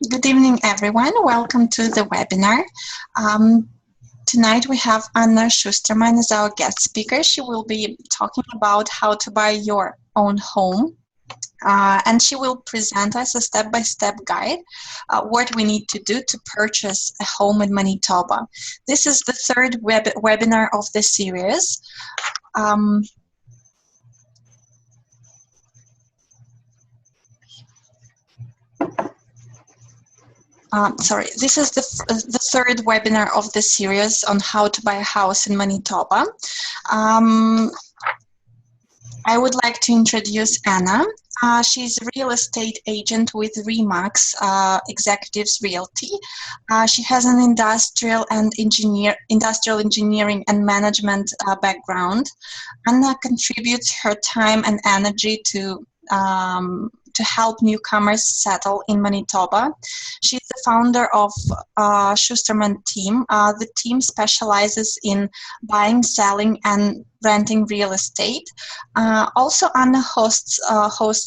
Good evening, everyone. Welcome to the webinar. Tonight we have Anna Schusterman as our guest speaker. She will be talking about how to buy your own home. And she will present us a step-by-step guide, what we need to do to purchase a home in Manitoba. This is the third webinar of the series. This is the third webinar of the series on how to buy a house in Manitoba. I would like to introduce Anna. She's a real estate agent with Remax Executives Realty. She has an industrial engineering and management background. Anna contributes her time and energy to help newcomers settle in Manitoba. She's the founder of Schusterman team. The team specializes in buying, selling, and renting real estate. Also, Anna hosts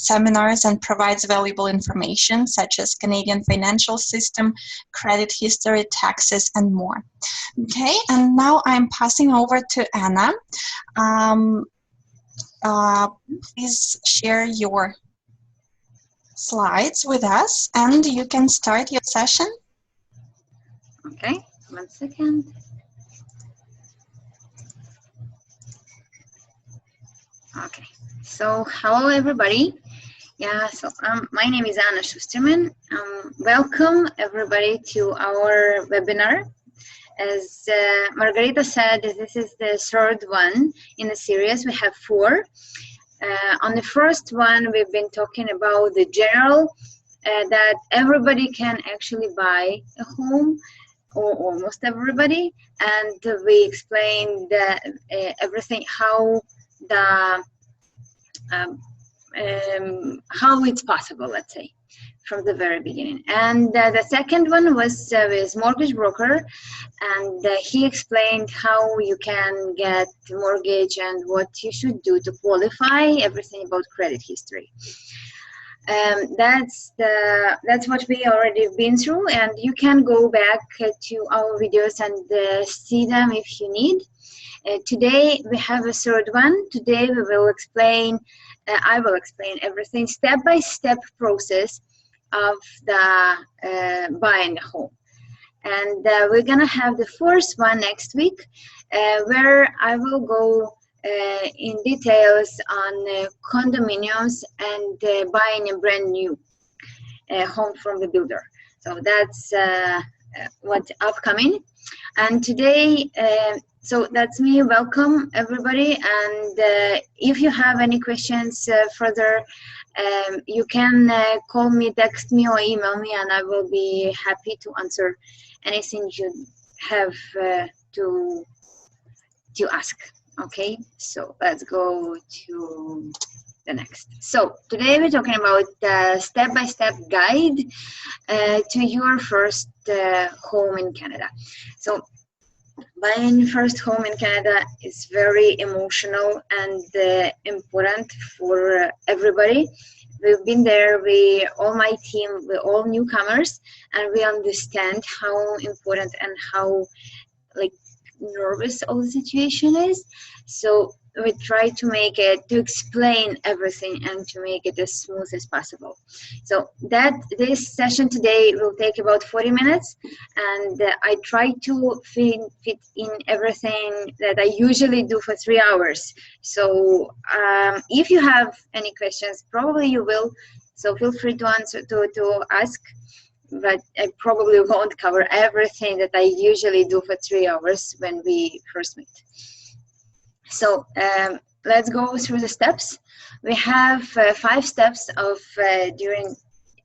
seminars and provides valuable information such as Canadian financial system, credit history, taxes, and more. Okay, and now I'm passing over to Anna. Please share your slides with us, and you can start your session. Okay, 1 second. Okay, so hello everybody. Yeah, so my name is Anna Schusterman. Welcome everybody to our webinar. As Margarita said, this is the third one in the series. We have 4. On the first one, we've been talking about the general that everybody can actually buy a home, or almost everybody, and we explained everything, how it's possible, let's say, from the very beginning. And the second one was with mortgage broker, and he explained how you can get mortgage and what you should do to qualify, everything about credit history. That's what we already been through, and you can go back to our videos and see them if you need. Today we have a third one. Today we will explain, I will explain everything, step-by-step process of the buying a home. And we're gonna have the fourth one next week, where I will go in details on condominiums and buying a brand new home from the builder. So that's what's upcoming. And today, so that's me. Welcome everybody. And if you have any questions further, you can call me, text me, or email me, and I will be happy to answer anything you have to ask. Okay, so let's go to the next. So today we're talking about the step-by-step guide to your first home in Canada. So buying first home in Canada is very emotional and important for everybody. We've been there, all my team, we're all newcomers, and we understand how important and how nervous all the situation is. So we try to make it, to explain everything and to make it as smooth as possible. So this session today will take about 40 minutes, and I try to fit in everything that I usually do for 3 hours. So if you have any questions, probably you will, so feel free to answer, to ask, but I probably won't cover everything that I usually do for 3 hours when we first meet. So let's go through the steps. We have 5 steps of during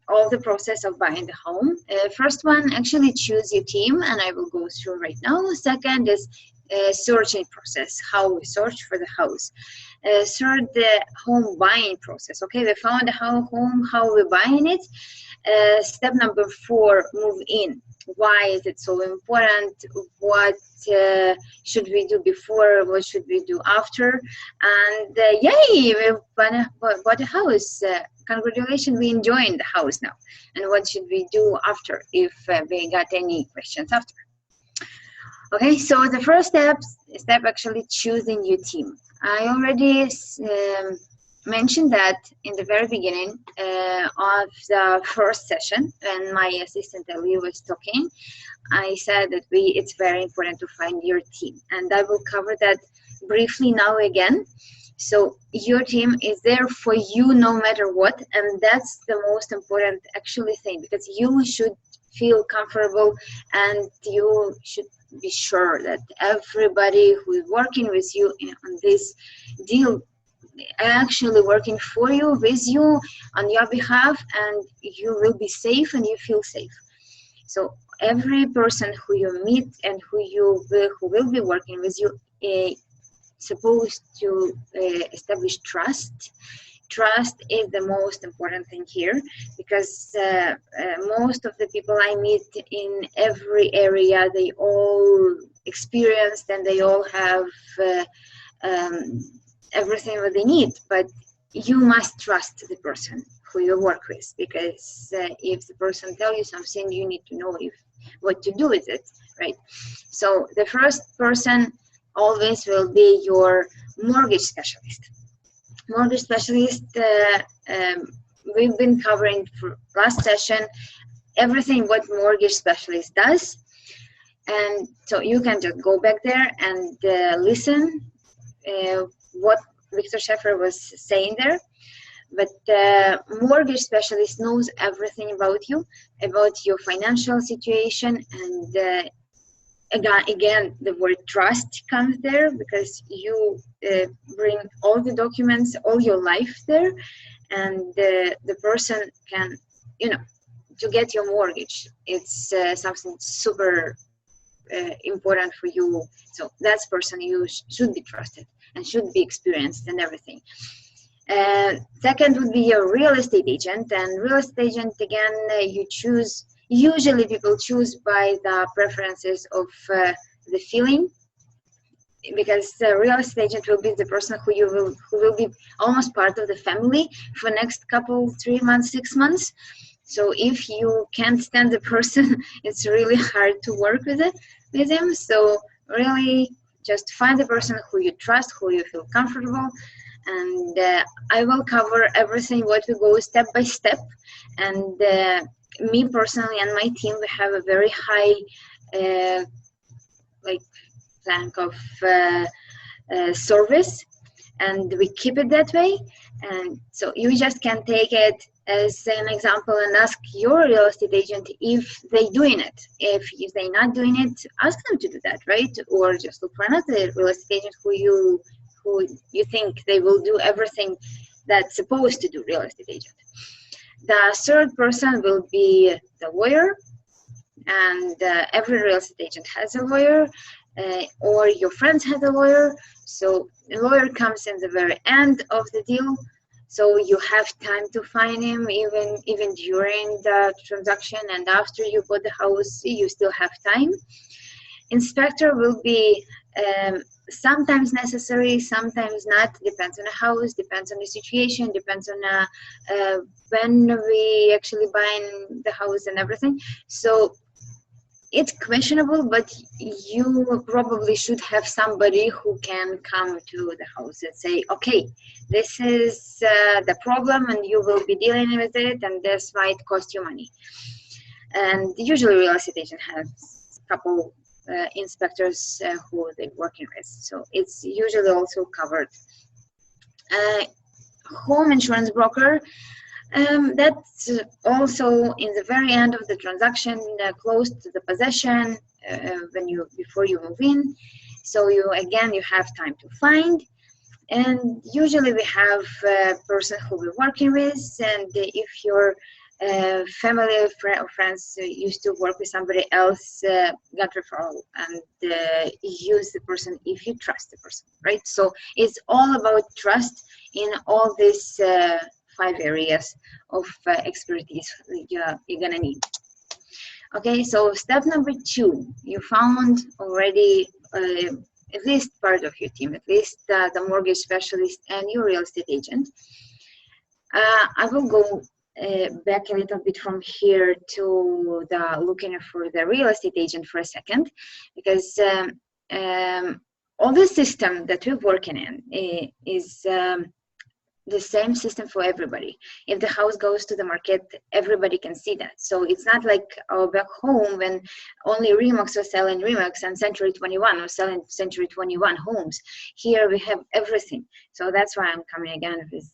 all the process of buying the home. First one, actually choose your team, and I will go through right now. Second is searching process, how we search for the house. Third, the home buying process. Okay, we found a home, how we're buying it. Step number 4, move in. why is it so important, what should we do before, what should we do after, and yay, we bought a house. Congratulations, we enjoying the house now, and what should we do after if we got any questions after. Okay, so the first step actually choosing your team. I already mentioned that in the very beginning of the first session when my assistant Ali was talking. I said that it's very important to find your team, and I will cover that briefly now again. So your team is there for you no matter what, and that's the most important actually thing, because you should feel comfortable and you should be sure that everybody who is working with you on this deal actually working for you, with you, on your behalf, and you will be safe and you feel safe. So every person who you meet and who will be working with you supposed to establish trust. Trust is the most important thing here, because most of the people I meet in every area, they all experienced and they all have everything that they need, but you must trust the person who you work with, because if the person tells you something, you need to know what to do with it, right? So the first person always will be your mortgage specialist. Mortgage specialist, we've been covering for last session everything what mortgage specialist does, and so you can just go back there and listen what Victor Sheffer was saying there. But mortgage specialist knows everything about you, about your financial situation, and again the word trust comes there, because you bring all the documents, all your life there, and the person can, to get your mortgage, it's something super important for you. So that's person you should be trusted and should be experienced and everything. Second would be your real estate agent, and real estate agent, again, you choose, usually people choose by the preferences of the feeling, because the real estate agent will be the person who will be almost part of the family for next couple, 3 months, 6 months. So if you can't stand the person, it's really hard to work with him. So really just find the person who you trust, who you feel comfortable, and I will cover everything what we go step by step. And me personally and my team, we have a very high plank of service, and we keep it that way. And so you just can take it as an example and ask your real estate agent if they're doing it. If they're not doing it, ask them to do that, right? Or just look for another real estate agent who you think they will do everything that's supposed to do real estate agent. The third person will be the lawyer, and every real estate agent has a lawyer, or your friends have a lawyer. So the lawyer comes in the very end of the deal, so you have time to find him even during the transaction, and after you bought the house, you still have time. Inspector will be sometimes necessary, sometimes not, depends on the house, depends on the situation, depends on when we actually buying the house and everything. So it's questionable, but you probably should have somebody who can come to the house and say, okay, this is the problem and you will be dealing with it, and this might cost you money. And usually real estate agent has a couple inspectors who they're working with, so it's usually also covered. Home insurance broker, that's also in the very end of the transaction, close to the possession, before you move in. So you have time to find, and usually we have a person who we're working with, and if your family or friends used to work with somebody else, get referral and use the person if you trust the person, right? So it's all about trust in all these 5 areas of expertise you're gonna need. Okay, so step number 2, you found already at least part of your team, at least the mortgage specialist and your real estate agent. I will go back a little bit from here to the looking for the real estate agent for a second, because all the system that we're working in is the same system for everybody. If the house goes to the market, everybody can see that. So it's not like back home when only Remax was selling Remax and Century 21 was selling Century 21 homes. Here we have everything. So that's why I'm coming again with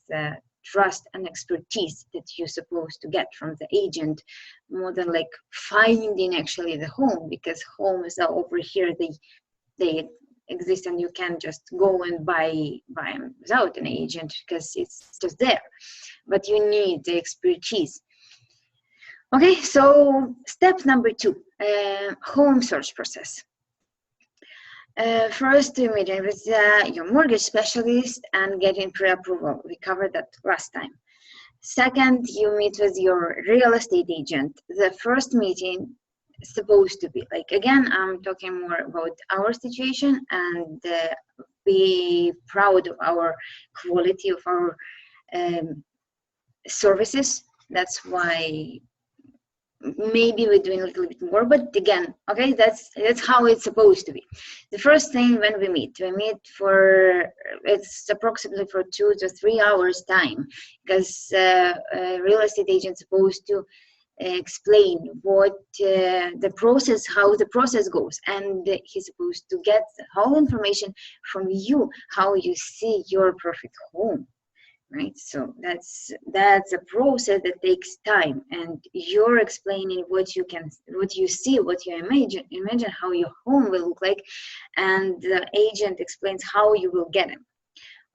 trust and expertise that you're supposed to get from the agent, more than like finding actually the home, because homes are over here, they exist and you can just go and buy them without an agent because it's just there, but you need the expertise. Okay, so step number 2, home search process. First, you meet with your mortgage specialist and getting pre-approval. We covered that last time. Second, you meet with your real estate agent. The first meeting supposed to be like, again, I'm talking more about our situation, and be proud of our quality of our services. That's why maybe we're doing a little bit more, but again, okay, that's how it's supposed to be. The first thing when we meet for, it's approximately for 2 to 3 hours time, because a real estate agent supposed to explain what the process, how the process goes, and he's supposed to get the whole information from you, how you see your perfect home, right? So that's a process that takes time, and you're explaining what you see, what you imagine how your home will look like, and the agent explains how you will get it.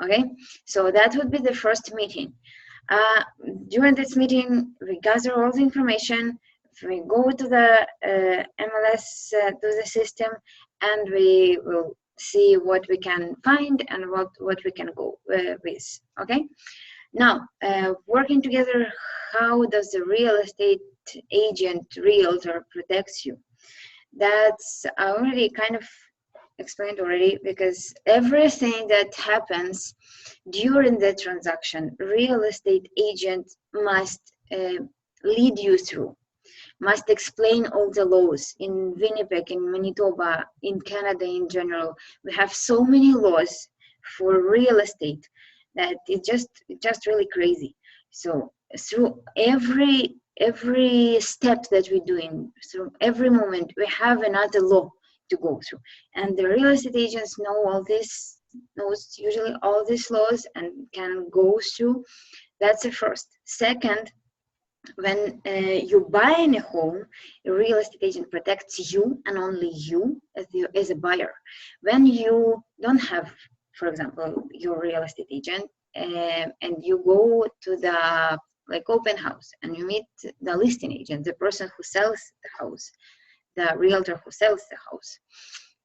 Okay, so that would be the first meeting. During this meeting, we gather all the information, we go to the MLS, to the system, and we will see what we can find and what we can go with. Okay, now working together, how does the real estate agent, realtor protects you? That's already kind of explained already, because everything that happens during the transaction, real estate agent must lead you through, must explain all the laws. In Winnipeg, in Manitoba, in Canada in general, we have so many laws for real estate that it's just really crazy. So through every step that we're doing, through every moment, we have another law to go through, and the real estate agents know all this, knows usually all these laws and can go through. That's the first. Second, when you're buying a home, a real estate agent protects you and only you as a buyer. When you don't have, for example, your real estate agent, and you go to the open house and you meet the listing agent, the person who sells the house, the realtor who sells the house,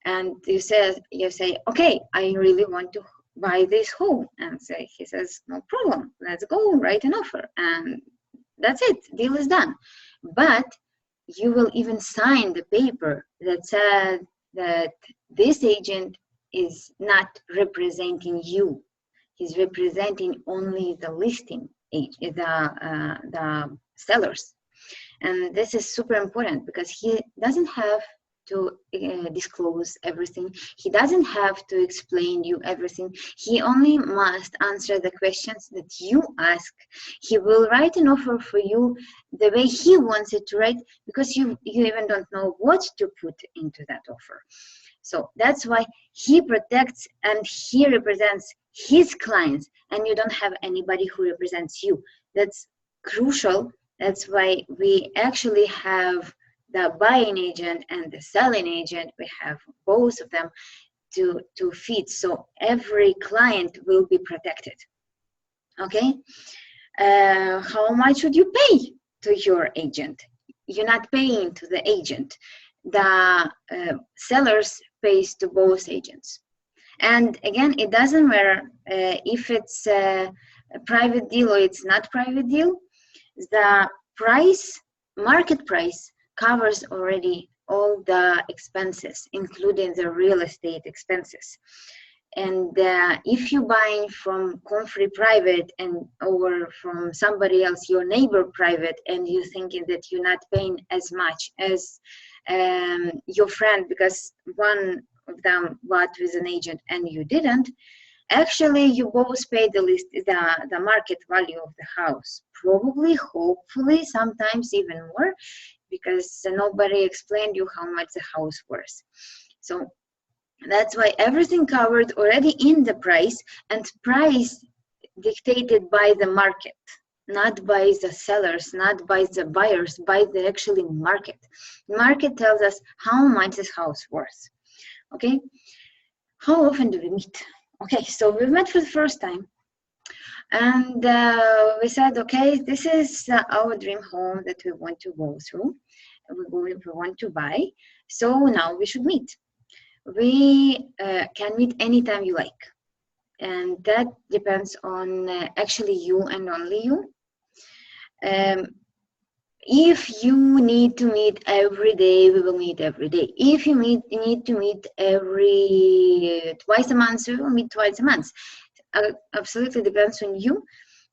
and you say, okay, I really want to buy this home, and he says, no problem, let's go write an offer, and that's it, deal is done. But you will even sign the paper that said that this agent is not representing you, he's representing only the listing agent, the sellers. And this is super important, because he doesn't have to disclose everything. He doesn't have to explain you everything. He only must answer the questions that you ask. He will write an offer for you the way he wants it to write, because you even don't know what to put into that offer. So that's why he protects and he represents his clients, and you don't have anybody who represents you. That's crucial. That's why we actually have the buying agent and the selling agent. We have both of them to feed, so every client will be protected. Okay, how much would you pay to your agent? You're not paying to the agent. The sellers pays to both agents. And again, it doesn't matter if it's a private deal or it's not private deal. The price, market price, covers already all the expenses, including the real estate expenses. And if you buy from Comfrey private and or from somebody else, your neighbor private, and you're thinking that you're not paying as much as your friend because one of them bought with an agent and you didn't, actually you both pay the market value of the house, probably, hopefully, sometimes even more, because nobody explained you how much the house worth. So that's why everything covered already in the price, and price dictated by the market, not by the sellers, not by the buyers, by the actually market. Market tells us how much this house worth. Okay, how often do we meet? Okay, so we met for the first time, and we said, okay, this is our dream home that we want to go through, we want to buy, so now we should meet. We can meet anytime you like, and that depends on actually you and only you. If you need to meet every day, we will meet every day. If you need to meet every twice a month, we will meet twice a month. Absolutely depends on you,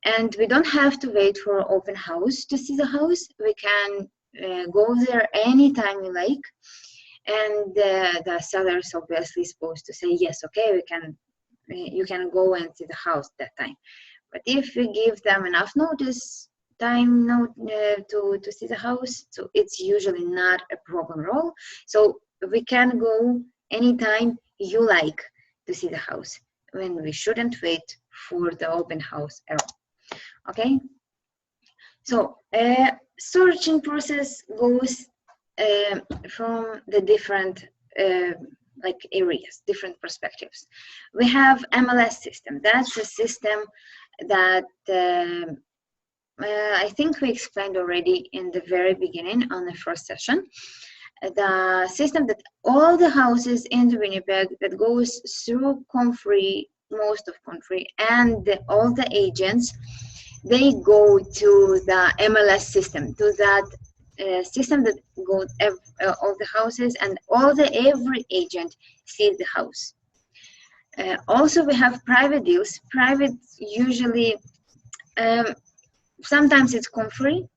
and we don't have to wait for open house to see the house. We can go there anytime you like. And the seller is obviously supposed to say yes, okay, you can go and see the house that time. But if we give them enough notice, time to see the house, so it's usually not a problem at all. So we can go anytime you like to see the house, when we shouldn't wait for the open house at all. Okay, so searching process goes from the different like areas, different perspectives. We have MLS system. That's a system that I think we explained already in the very beginning on the first session. The system that all the houses in the Winnipeg that goes through Comfrey, most of Comfrey, and all the agents, they go to the MLS system, to that system that goes all the houses, and every agent sees the house. Also, we have private deals. Private usually, sometimes it's Comfrey,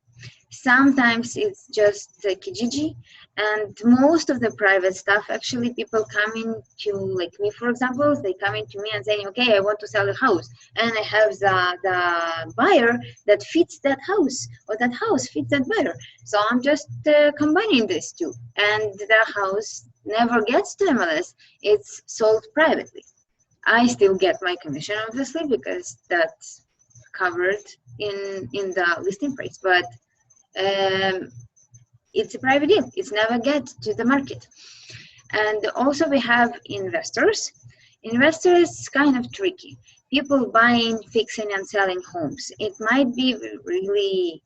sometimes it's just Kijiji, and most of the private stuff, actually, people coming to, like me, for example, they come in to me and saying, okay, I want to sell a house, and I have the buyer that fits that house, or that house fits that buyer. So I'm just combining these two, and the house never gets to MLS. It's sold privately. I still get my commission, obviously, because that's covered in the listing price, but it's a private deal. It's never get to the market. And also we have investors. Investors kind of tricky. People buying, fixing, and selling homes. It might be really,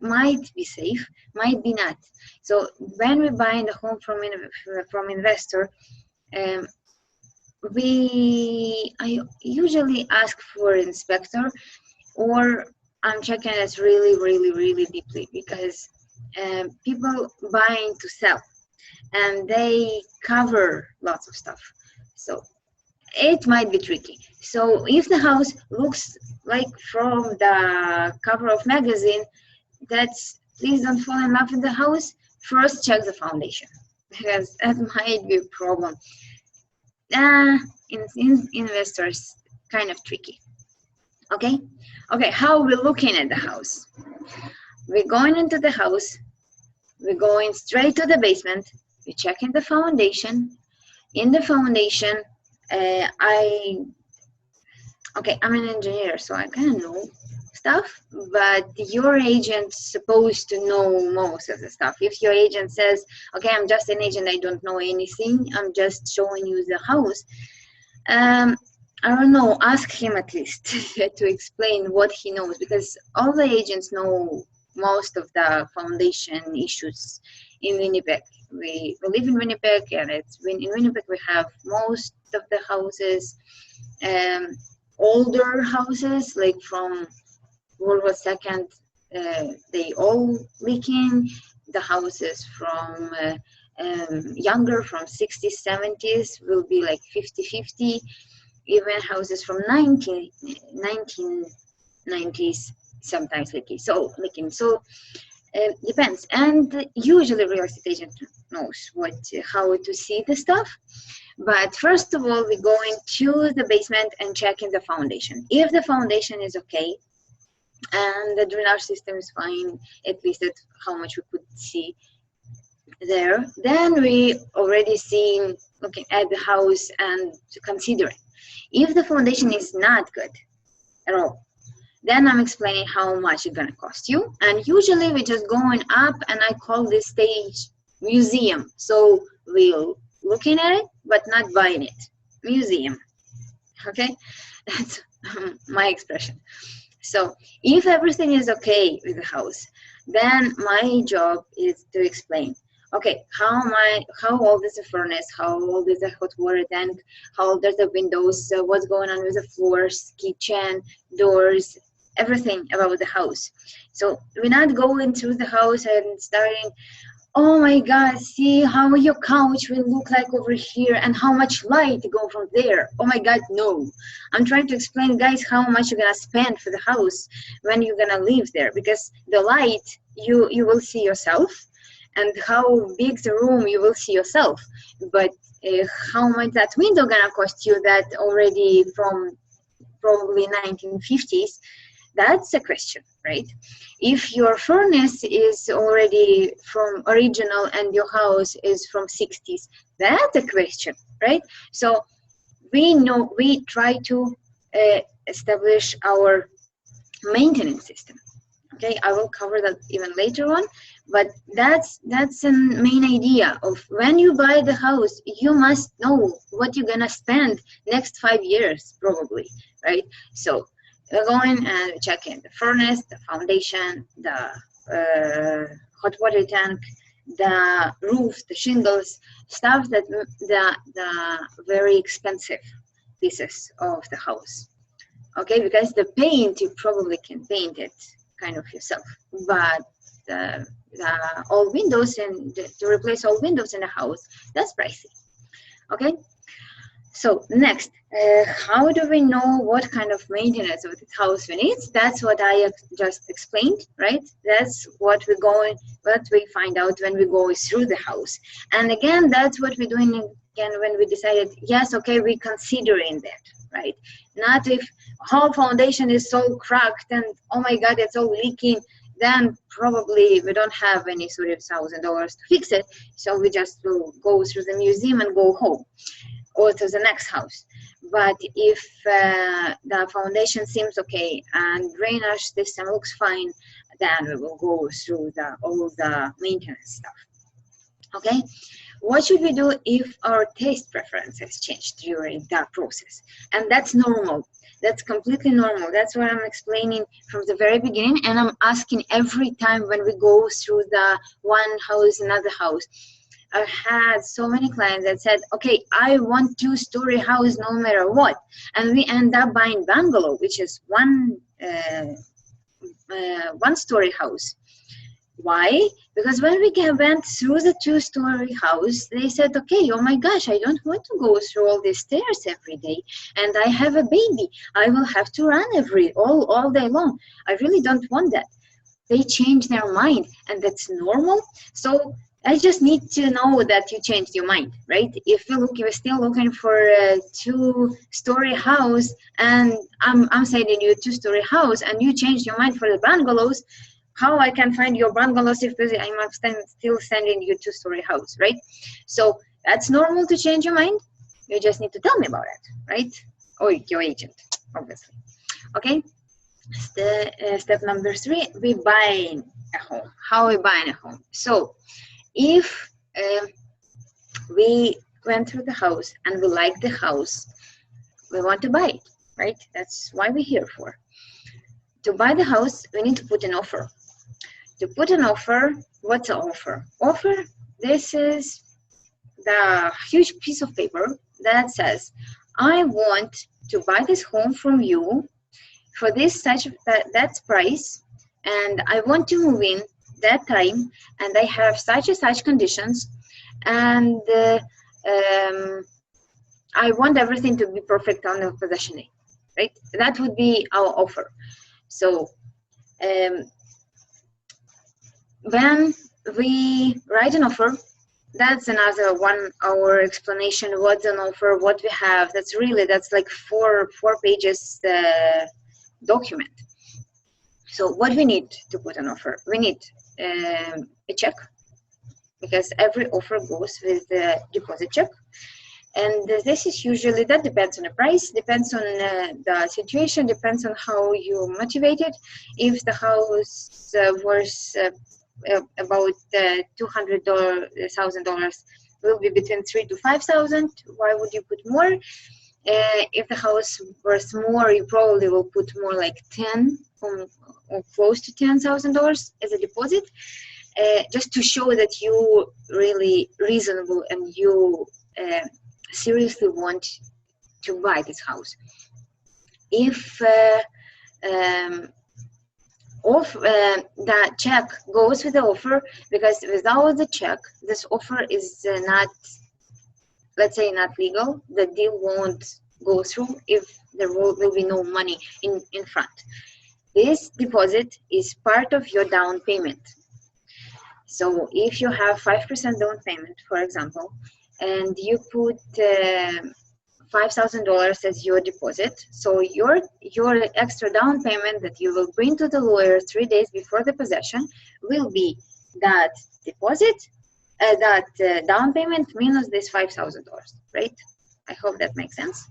might be safe, might be not. So when we buy the home from investor, I usually ask for inspector, or I'm checking it really, really, really deeply, because people buying to sell, and they cover lots of stuff. So it might be tricky. So if the house looks like from the cover of magazine, please don't fall in love with the house. First, check the foundation, because that might be a problem. Investors, kind of tricky. Okay, how are we looking at the house? We're going into the house, we're going straight to the basement, we're checking the foundation. In the foundation, I'm an engineer, so I kind of know stuff, but your agent's supposed to know most of the stuff. If your agent says, okay, I'm just an agent, I don't know anything, I'm just showing you the house, I don't know, ask him at least to explain what he knows, because all the agents know most of the foundation issues in Winnipeg. We live in Winnipeg, and in Winnipeg we have most of the houses, older houses, like from World War II, they all leaking. the houses from younger, from 60s, 70s, will be like 50-50. Even houses from 1990s, sometimes so depends. And usually real estate agent knows how to see the stuff. But first of all, we go into the basement and check in the foundation. If the foundation is okay and the drainage system is fine, at least that's how much we could see there, then we already see looking at the house and considering. If the foundation is not good at all, then I'm explaining how much it's gonna cost you. And usually we're just going up, and I call this stage museum. So we're looking at it, but not buying it. Museum, okay? That's my expression. So if everything is okay with the house, then my job is to explain, okay, how old is the furnace, how old is the hot water tank, how old are the windows, what's going on with the floors, kitchen, doors, everything about the house. So we're not going through the house and starting, oh my God, see how your couch will look like over here and how much light go from there. Oh my God, no. I'm trying to explain, guys, how much you're gonna spend for the house when you're gonna live there, because the light, you will see yourself, and how big the room, you will see yourself. But how much that window gonna cost you, that already from probably 1950s, that's a question, right? If your furnace is already from original and your house is from 60s, that's a question, right? So we try to establish our maintenance system. Okay, I will cover that even later on, but that's a main idea of when you buy the house, you must know what you're gonna spend next 5 years probably, right? So we're going and checking the furnace, the foundation, the hot water tank, the roof, the shingles, stuff that the very expensive pieces of the house. Okay, because the paint, you probably can paint it kind of yourself, but the all windows and to replace all windows in the house, that's pricey. Okay, so next, how do we know what kind of maintenance of the house we need? That's what I just explained, right? That's what we find out when we go through the house. And again, that's what we're doing again when we decided, yes, okay, we're considering that, right? Not if whole foundation is so cracked and oh my God, it's all leaking, then probably we don't have any sort of $1,000 to fix it. So we just will go through the museum and go home or to the next house. But if the foundation seems okay and drainage system looks fine, then we will go through all the maintenance stuff. Okay, what should we do if our taste preferences change during that process? And that's normal. That's completely normal. That's what I'm explaining from the very beginning, and I'm asking every time when we go through the one house, another house. I've had so many clients that said, okay, I want 2-story house no matter what. And we end up buying bungalow, which is one-story house. Why? Because when we went through the 2-story house, they said, okay, oh my gosh, I don't want to go through all these stairs every day. And I have a baby. I will have to run all day long. I really don't want that. They change their mind, and that's normal. So I just need to know that you changed your mind, right? If you're still looking for a 2-story house, and I'm sending you a 2-story house, and you changed your mind for the bungalows, how I can find your bungalows if I'm still sending you a 2-story house, right? So that's normal to change your mind. You just need to tell me about it, right? Or your agent, obviously. Okay. Step number 3, we buying a home. How we buying a home? So if we went through the house and we like the house, we want to buy it, right? That's why we're here for. To buy the house, we need to put an offer. To put an offer, what's an offer? Offer, this is the huge piece of paper that says, I want to buy this home from you for this that's price, and I want to move in that time, and I have such and such conditions, and I want everything to be perfect on the possession day, right? That would be our offer. So when we write an offer, that's another 1 hour explanation. What's an offer, what we have. That's like four pages document. So what we need to put an offer, we need a check, because every offer goes with the deposit check. And this is usually, that depends on the price, depends on the situation, depends on how you motivate it. If the house was about $200,000, will be between $3,000 to $5,000. Why would you put more? If the house worth more, you probably will put more, like 10 or close to $10,000 as a deposit, just to show that you really reasonable and you seriously want to buy this house. If the check goes with the offer, because without the check, this offer is not, let's say, not legal. The deal won't go through if there will be no money in front. This deposit is part of your down payment. So if you have 5% down payment, for example, and you put $5,000 as your deposit, so your extra down payment that you will bring to the lawyer 3 days before the possession will be that deposit, that down payment minus this $5,000, right? I hope that makes sense.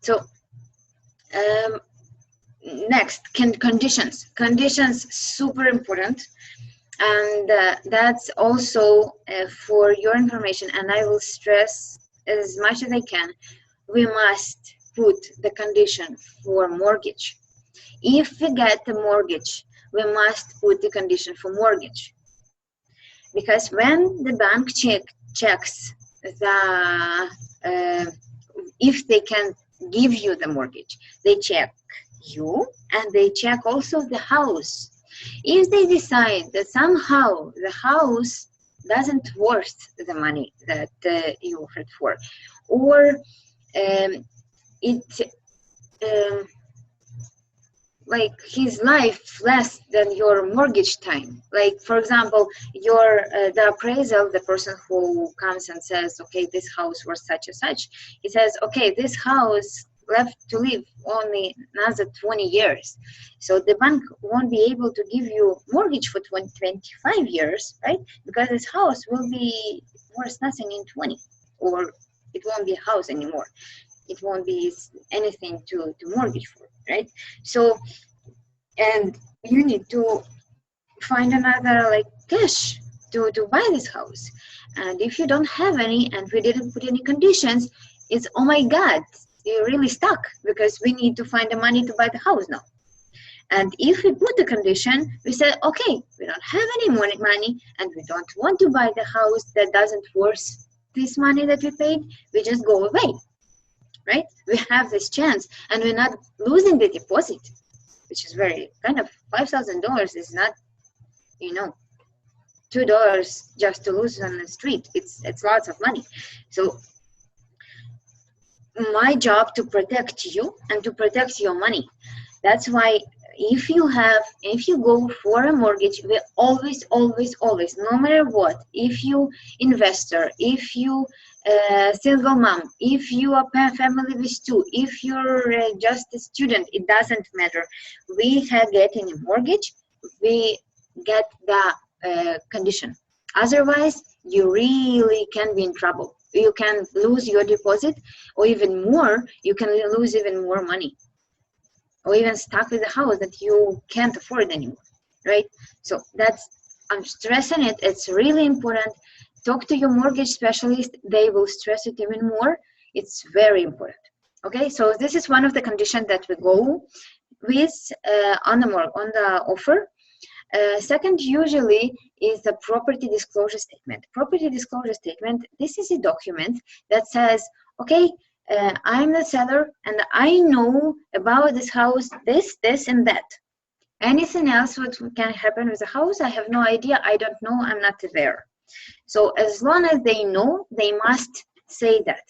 So next, conditions. Conditions, super important. And that's also for your information, and I will stress as much as I can, we must put the condition for mortgage. If we get the mortgage, we must put the condition for mortgage, because when the bank checks the if they can give you the mortgage, they check you and they check also the house. If they decide that somehow the house doesn't worth the money that you offered for, or like his life less than your mortgage time, like for example, your the appraisal, the person who comes and says, okay, this house was such and such, he says, okay, this house left to live only another 20 years. So the bank won't be able to give you mortgage for 25 years, right? Because this house will be worth nothing in 20, or it won't be a house anymore. It won't be anything to mortgage for, right? So, and you need to find another like cash to buy this house. And if you don't have any and we didn't put any conditions, it's, oh my God, you're really stuck, because we need to find the money to buy the house now. And if we put the condition, we said, okay, we don't have any money and we don't want to buy the house that doesn't worth this money that we paid, we just go away, right? We have this chance and we're not losing the deposit, which is very kind of $5,000 is not, you know, $2 just to lose on the street. It's lots of money. So my job to protect you and to protect your money. That's why if you go for a mortgage, we always, no matter what, if you investor, if you single mom, if you are a family with two, if you're just a student, it doesn't matter. We have getting a mortgage, we get the condition. Otherwise, you really can be in trouble. You can lose your deposit, or even more, you can lose even more money, or even stuck with a house that you can't afford anymore, right? So that's, I'm stressing it, it's really important. Talk to your mortgage specialist, they will stress it even more. It's very important. Okay, so this is one of the conditions that we go with on the offer. Second, usually, is the property disclosure statement. Property disclosure statement, this is a document that says, okay, I'm the seller and I know about this house, this, and that. Anything else what can happen with the house, I have no idea. I don't know. I'm not there. So as long as they know, they must say that.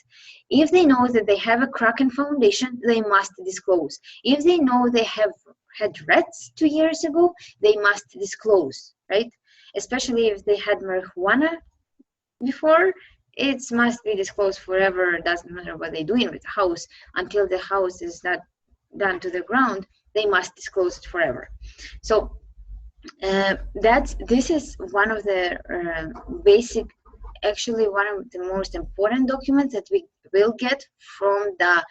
If they know that they have a crack in foundation, they must disclose. If they know they have had rats 2 years ago, they must disclose, right? Especially if they had marijuana before, it must be disclosed forever. It doesn't matter what they're doing with the house. Until the house is not done to the ground, they must disclose it forever. So this is one of the basic, actually one of the most important documents that we will get from the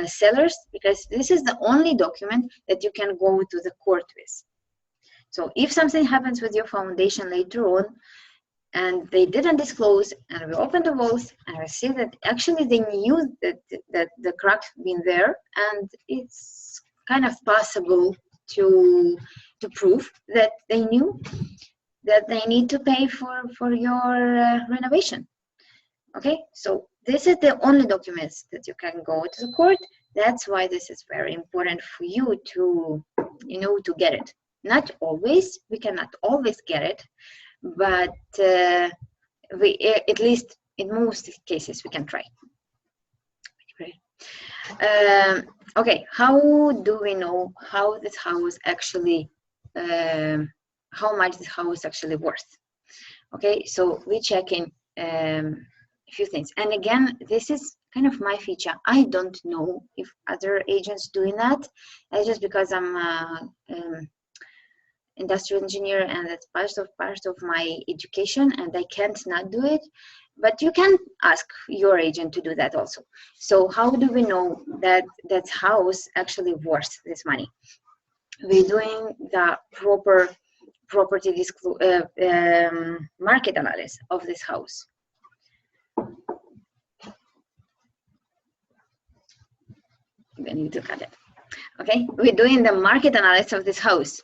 sellers, because this is the only document that you can go to the court with. So if something happens with your foundation later on and they didn't disclose, and we open the walls and we see that actually they knew that the crack been there, and it's kind of possible to prove that they knew that they need to pay for your renovation. Okay, so this is the only documents that you can go to the court. That's why this is very important for you to, to get it. Not always, we cannot always get it, but we, at least in most cases, we can try. Okay, how do we know how this house actually, how much this house actually worth? Okay, so we check in a few things. And again, this is kind of my feature. I don't know if other agents doing that. That's just because I'm industrial engineer, and that's part of my education, and I can't not do it. But you can ask your agent to do that also. So how do we know that that house actually worth this money? We're doing the proper property market analysis of this house. I need to cut it. Okay, we're doing the market analysis of this house.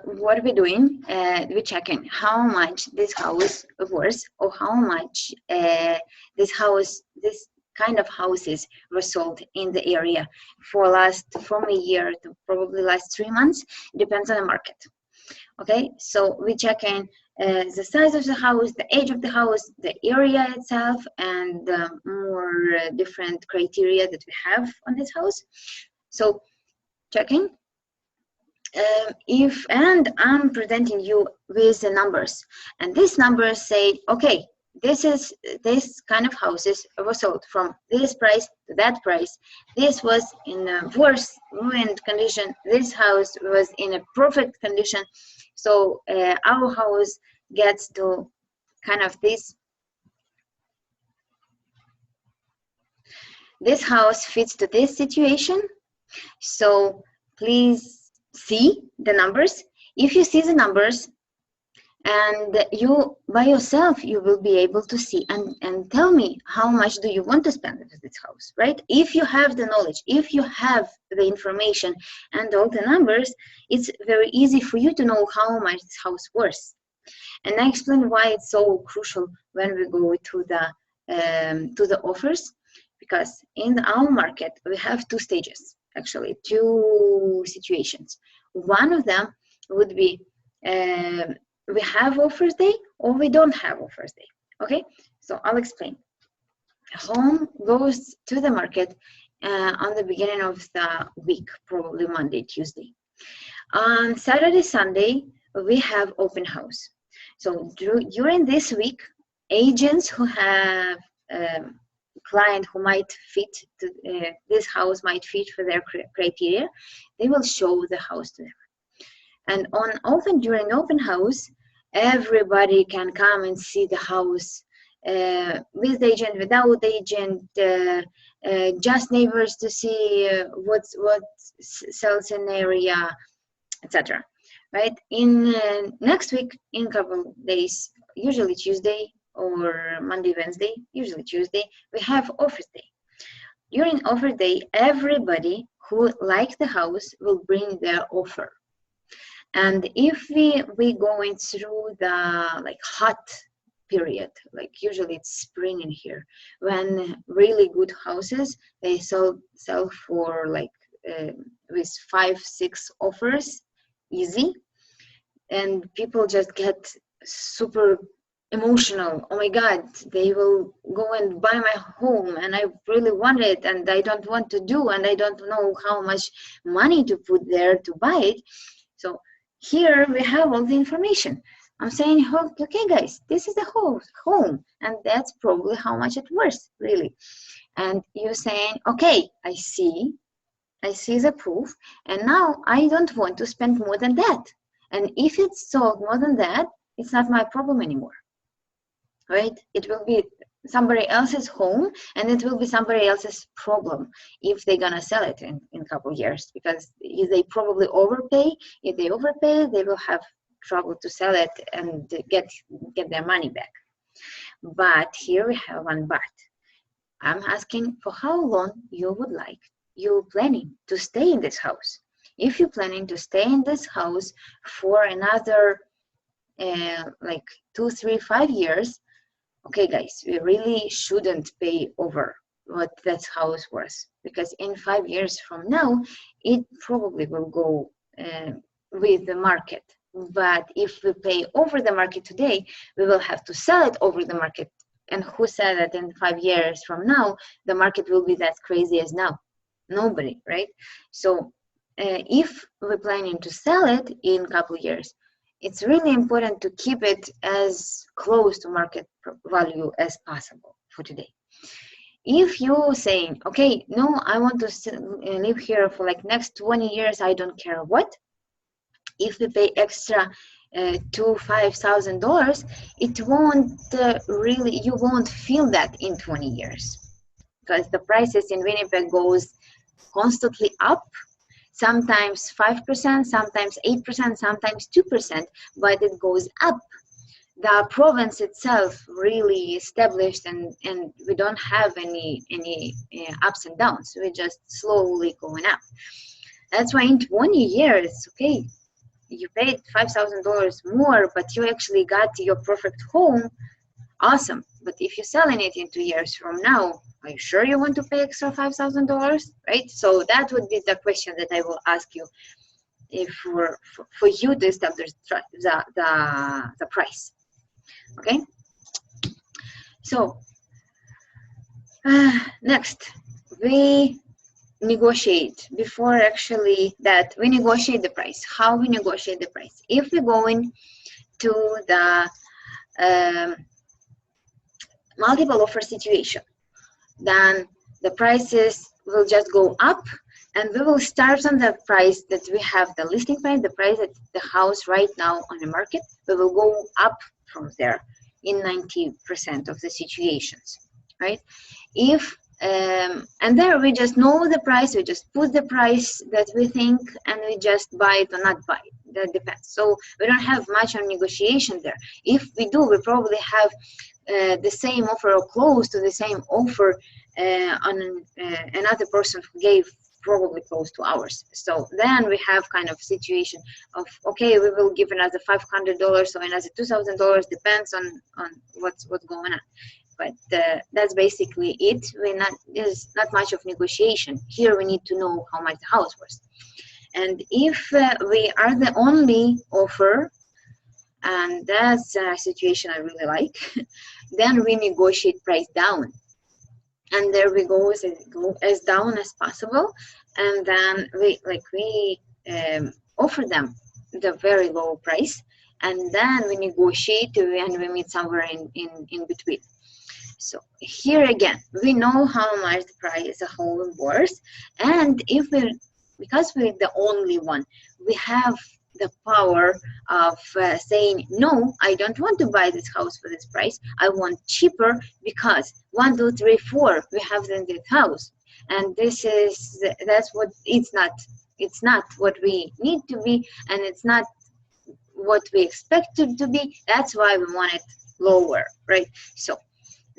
What are we doing? We're checking how much this house worth, or how much this kind of houses were sold in the area from a year to probably last 3 months. It depends on the market. Okay, so we're checking the size of the house, the age of the house, the area itself, and more different criteria that we have on this house. So checking. And I'm presenting you with the numbers, and these numbers say, okay, this kind of houses were sold from this price to that price. This was in a worse ruined condition. This house was in a perfect condition. So our house gets to kind of this house fits to this situation. So please see the numbers. If you see the numbers, and you by yourself, you will be able to see and tell me how much do you want to spend with this house, right? If you have the knowledge, if you have the information and all the numbers, it's very easy for you to know how much this house worth. And I explain why it's so crucial when we go to the offers, because in our market we have 2 stages, actually 2 situations. One of them would be we have offers day or we don't have offers day. Okay, so I'll explain. Home goes to the market on the beginning of the week, probably Monday, Tuesday. On Saturday, Sunday, we have open house. So during this week, agents who have client who might fit to this house might fit for their criteria, they will show the house to them. And during open house, everybody can come and see the house, with agent, without agent, just neighbors to see what sells in area, etc. Right? In next week, in a couple days, usually Tuesday or Monday, Wednesday, usually Tuesday, we have offer day. During offer day, everybody who likes the house will bring their offer. And if we going through the hot period, usually it's spring in here, when really good houses, they sell for with 5-6 offers easy, and people just get super emotional. Oh my god, they will go and buy my home and I really want it and I don't want to do, and I don't know how much money to put there to buy it. So here we have all the information. I'm saying, okay guys, this is the home and that's probably how much it's worth, really. And you're saying, okay, I see the proof, and now I don't want to spend more than that. And if it's sold more than that, it's not my problem anymore, right? It will be somebody else's home, and it will be somebody else's problem if they're gonna sell it in a couple of years, because they probably overpay. If they overpay, they will have trouble to sell it and get their money back. But here we have one but. I'm asking for how long you're planning to stay in this house. If you're planning to stay in this house for another like 2, 3, 5 years, okay guys, we really shouldn't pay over what that house was, because in 5 years from now, it probably will go with the market. But if we pay over the market today, we will have to sell it over the market. And who said that in 5 years from now, the market will be that crazy as now? Nobody, right? So if we're planning to sell it in a couple of years, it's really important to keep it as close to market value as possible for today. If you're saying, okay, no, I want to live here for like next 20 years, I don't care what. If we pay extra $5,000, it won't really, you won't feel that in 20 years, because the prices in Winnipeg goes constantly up, sometimes 5%, sometimes 8%, sometimes 2%, but it goes up. The province itself really established, and we don't have any ups and downs. We're just slowly going up. That's why in 20 years, okay, you paid $5,000 more, but you actually got your perfect home. Awesome. But if you're selling it in 2 years from now, are you sure you want to pay extra $5,000, right? So that would be the question that I will ask you, if for you to establish the price. Okay. So next, we negotiate. Before actually that, we negotiate the price. How we negotiate the price? If we go into the multiple offer situation, then the prices will just go up, and we will start on the price that we have, the listing price, the price at the house right now on the market. We will go up from there in 90% of the situations, right? If and there we just know the price, we just put the price that we think, and we just buy it or not buy it. That depends. So we don't have much on negotiation there. If we do, we probably have the same offer or close to the same offer on another person who gave probably close to ours. So then we have kind of situation of, okay, we will give another $500 or another $2,000, depends on what's going on. But that's basically it. There's not much of negotiation. Here we need to know how much the house was. And if we are the only offer, and that's a situation I really like, then we negotiate price down. And there we go as down as possible. And then we offer them the very low price. And then we negotiate and we meet somewhere in between. So here again, we know how much the price a home worth, and because we're the only one, we have the power of saying, no, I don't want to buy this house for this price. I want cheaper, because 1, 2, 3, 4, we have in this house, and that's what it's not what we need to be, and it's not what we expect it to be. That's why we want it lower, right? So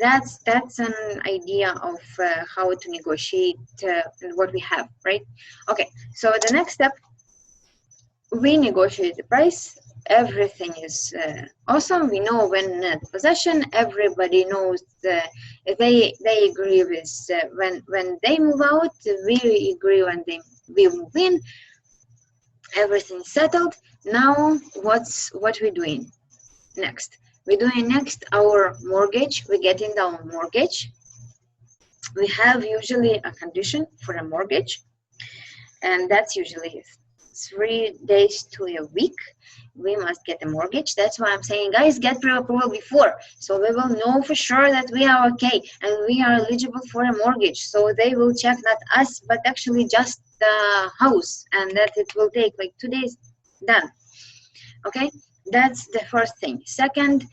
that's an idea of how to negotiate what we have, right? Okay, so the next step, we negotiate the price. Everything is awesome. We know when the possession, everybody knows they agree with when they move out. We agree when We move in, everything settled. Now what we're doing next? We're doing next our mortgage. We're getting our mortgage. We have usually a condition for a mortgage, and that's usually 3 days to a week. We must get a mortgage. That's why I'm saying, guys, get pre-approval before, so we will know for sure that we are okay and we are eligible for a mortgage. So they will check not us, but actually just the house, and that it will take like 2 days. Done. Okay, that's the first thing. Second,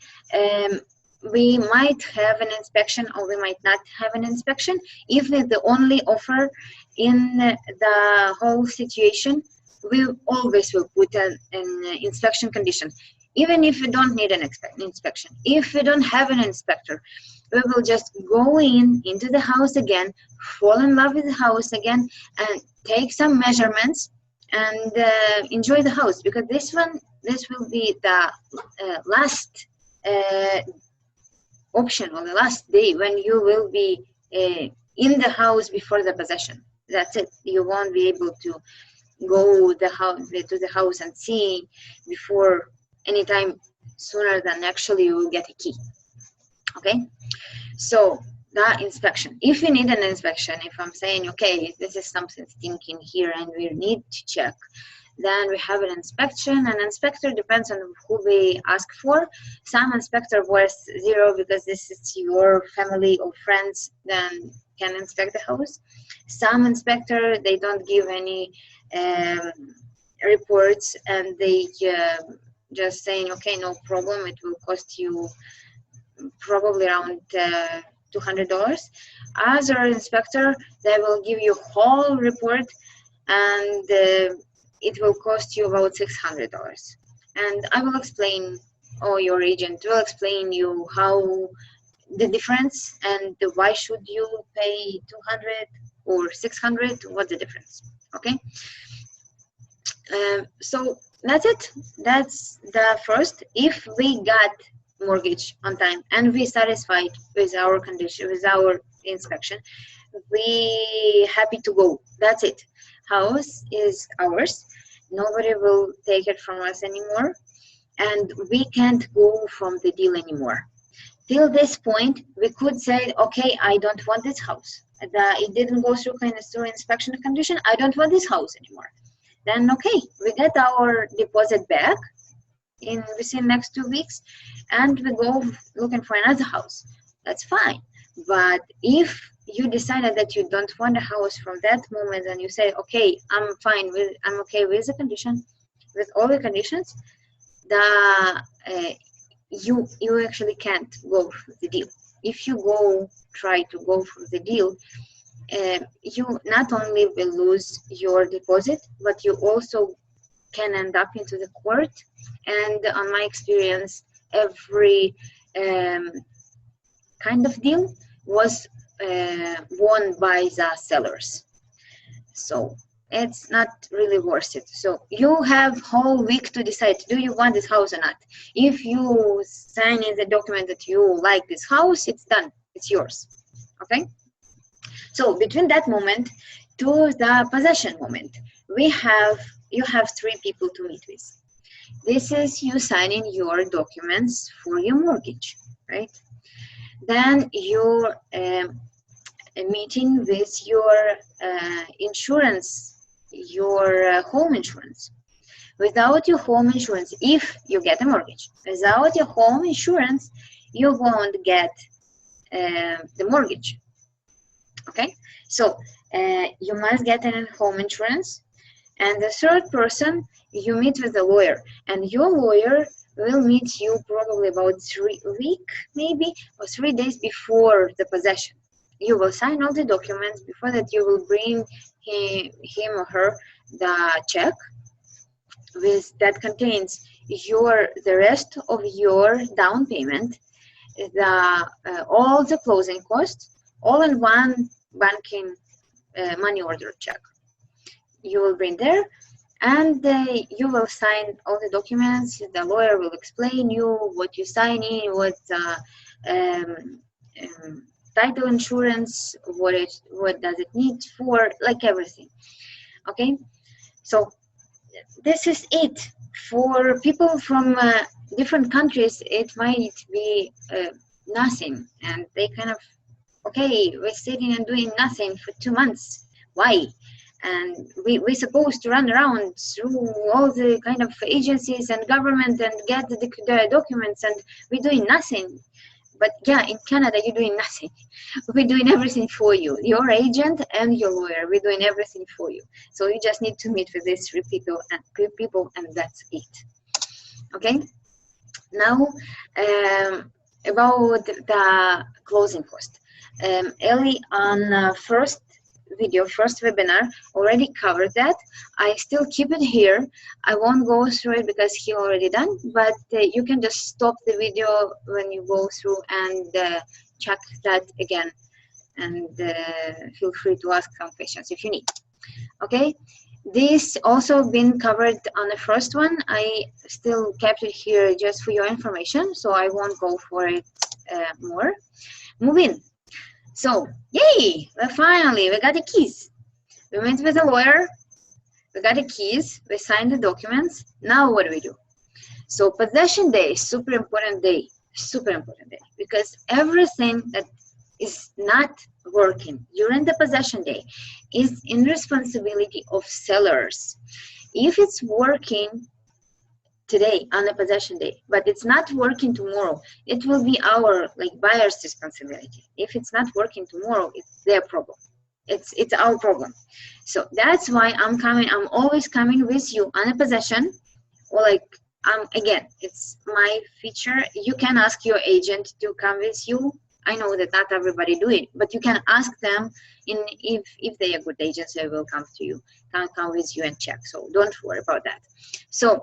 we might have an inspection or we might not have an inspection. If it's the only offer in the whole situation, we always will put an inspection condition, even if we don't need an inspection. If we don't have an inspector, we will just go into the house again, fall in love with the house again, and take some measurements and enjoy the house, because this will be the last option, or the last day when you will be in the house before the possession. That's it. You won't be able to go to the house and see before any time sooner than actually you will get a key. Okay, so the inspection. If you need an inspection, if I'm saying, okay, this is something stinking here and we need to check, then we have an inspection. An inspector depends on who we ask for. Some inspector was 0 because this is your family or friends, then can inspect the house. Some inspector, they don't give any reports, and they just saying, okay, no problem, it will cost you probably around $200. Other inspector, they will give you whole report, and it will cost you about $600. And I will explain, or your agent will explain you how the difference and why should you pay 200 or 600, what's the difference. Okay, so that's it. That's the first. If we got mortgage on time and we satisfied with our condition, with our inspection, we happy to go. That's it. House is ours. Nobody will take it from us anymore, and we can't go from the deal anymore. Till this point, we could say, okay, I don't want this house. It didn't go through inspection condition. I don't want this house anymore. Then, okay, we get our deposit back within next 2 weeks, and we go looking for another house. That's fine. But if you decided that you don't want a house from that moment, and you say, okay, I'm okay with the condition, with all the conditions, you actually can't go for the deal. If you try to go for the deal, you not only will lose your deposit, but you also can end up into the court. And on my experience, every kind of deal was won by the sellers. So it's not really worth it. So you have whole week to decide, do you want this house or not? If you sign in the document that you like this house, it's done, it's yours. Okay, so between that moment to the possession moment, you have 3 people to meet with. This is you signing your documents for your mortgage, right? Then you're meeting with your insurance, your home insurance. Without your home insurance, if you get a mortgage, without your home insurance, you won't get the mortgage. Okay, so you must get a home insurance. And the third person, you meet with a lawyer, and your lawyer will meet you probably about 3 weeks, maybe, or 3 days before the possession. You will sign all the documents. Before that, you will bring him or her the check that contains the rest of your down payment, all the closing costs, all in one banking money order check. You will bring there, and you will sign all the documents. The lawyer will explain you what you sign in, what title insurance, what does it need for, like everything. Okay, so this is it. For people from different countries, it might be nothing, and they kind of, okay, we're sitting and doing nothing for 2 months. Why? And we're supposed to run around through all the kind of agencies and government and get the documents, and we're doing nothing. But yeah, in Canada, you're doing nothing. We're doing everything for you. Your agent and your lawyer, we're doing everything for you. So you just need to meet with these three people, and that's it. Okay. Now, about the closing cost. Ellie on first webinar already covered that. I still keep it here. I won't go through it because he already done, but you can just stop the video when you go through and check that again, and feel free to ask some questions if you need. Okay, this also been covered on the first one. I still kept it here just for your information, so I won't go for it more. Move in. So, yay! Well, finally, we got the keys. We went with a lawyer. We got the keys. We signed the documents. Now, what do we do? So, possession day, super important day. Super important day. Because everything that is not working during the possession day is in responsibility of sellers. If it's working today on the possession day, but it's not working tomorrow, it will be our buyer's responsibility. If it's not working tomorrow, it's their problem. It's our problem. So that's why I'm always coming with you on a possession, or again, it's my feature. You can ask your agent to come with you. I know that not everybody do it, but you can ask them if they are good agents, they will come to you, can come with you and check. So don't worry about that. So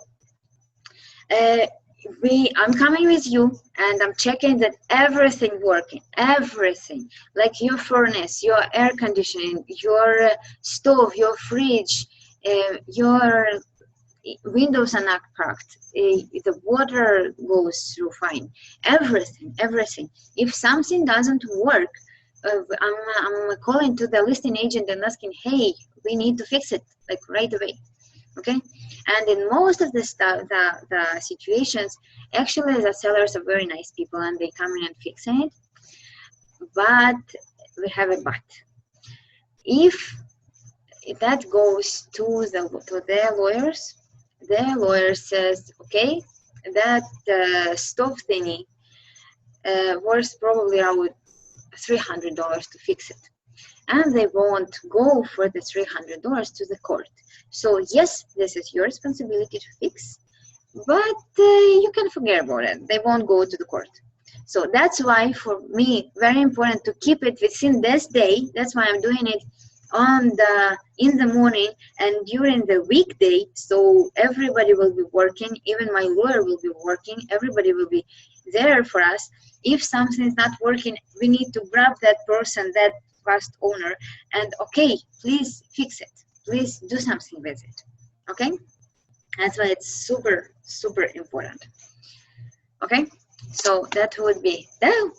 I'm coming with you and I'm checking that everything working, everything, like your furnace, your air conditioning, your stove, your fridge, your windows are not cracked, the water goes through fine, everything. If something doesn't work, I'm calling to the listing agent and asking, hey, we need to fix it right away. Okay, and in most of the situations, actually the sellers are very nice people and they come in and fix it. But we have a but. If that goes to their lawyers, their lawyer says, okay, that stove thingy worth probably around $300 to fix it, and they won't go for the $300 to the court. So yes, this is your responsibility to fix, but you can forget about it. They won't go to the court. So that's why for me, very important to keep it within this day. That's why I'm doing it in the morning and during the weekday. So everybody will be working, even my lawyer will be working, everybody will be there for us. If something is not working, we need to grab that person, that past owner, and okay, please fix it, please do something with it. Okay, that's why it's super important. Okay, so that would be that.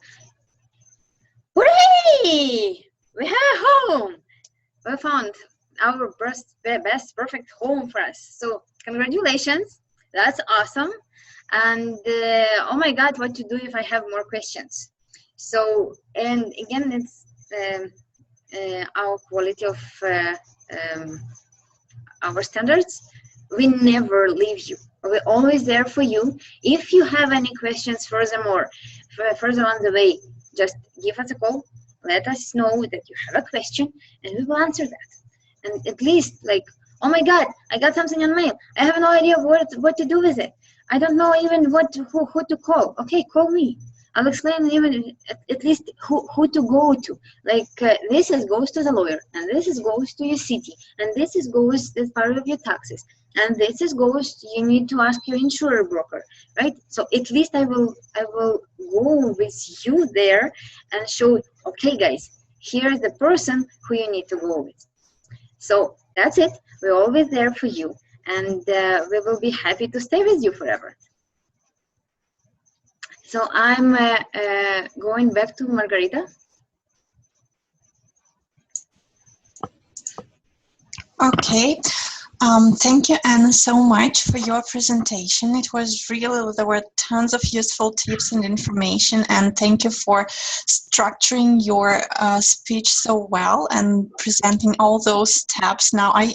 Hooray, we have home. We found our best perfect home for us. So congratulations, that's awesome. And oh my god, what to do if I have more questions? So, and again, it's our quality of our standards. We never leave you. We're always there for you. If you have any questions further on the way, just give us a call. Let us know that you have a question and we will answer that. And at least oh my god, I got something on mail. I have no idea what to do with it. I don't know even who to call. Okay, call me. I'll explain even at least who to go to. This goes to the lawyer, and this goes to your city, and this goes as part of your taxes, and this goes, you need to ask your insurer broker, right? So at least I will go with you there and show, okay guys, here's the person who you need to go with. So that's it. We're always there for you, and we will be happy to stay with you forever. So I'm going back to Margarita. Okay. Thank you, Anna, so much for your presentation. It was really, there were tons of useful tips and information, and thank you for structuring your speech so well and presenting all those steps. Now, I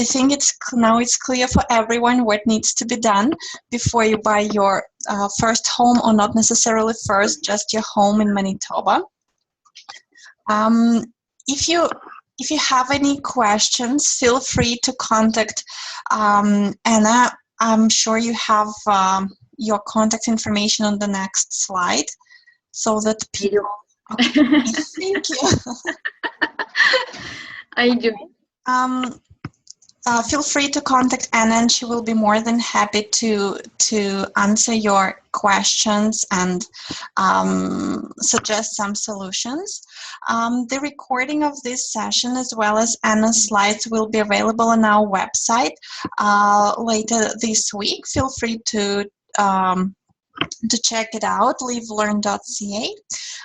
think now it's clear for everyone what needs to be done before you buy your first home, or not necessarily first, just your home in Manitoba. If you have any questions, feel free to contact Anna. I'm sure you have your contact information on the next slide, so that people. Okay, thank you. I do. Feel free to contact Anna, and she will be more than happy to answer your questions and suggest some solutions. The recording of this session, as well as Anna's slides, will be available on our website later this week. Feel free to check it out, livelearn.ca.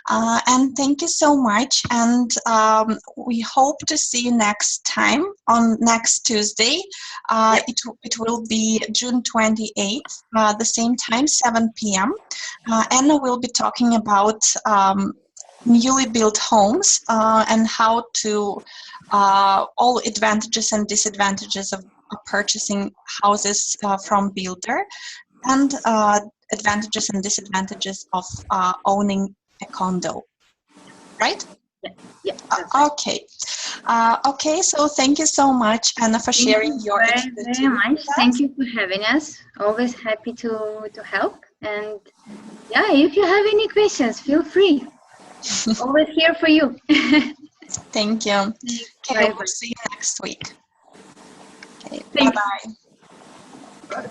And thank you so much, and we hope to see you next time on next Tuesday. It will be June 28th, the same time, 7 p.m. Anna will be talking about newly built homes and how to all advantages and disadvantages of purchasing houses from builder, and advantages and disadvantages of owning a condo, right? Yeah. Okay. Okay, so thank you so much, Anna, for sharing your expertise. Very much. Thank you for having us. Always happy to help. And yeah, if you have any questions, feel free. Always here for you. Thank you. Okay, we'll see you next week. Okay, bye-bye.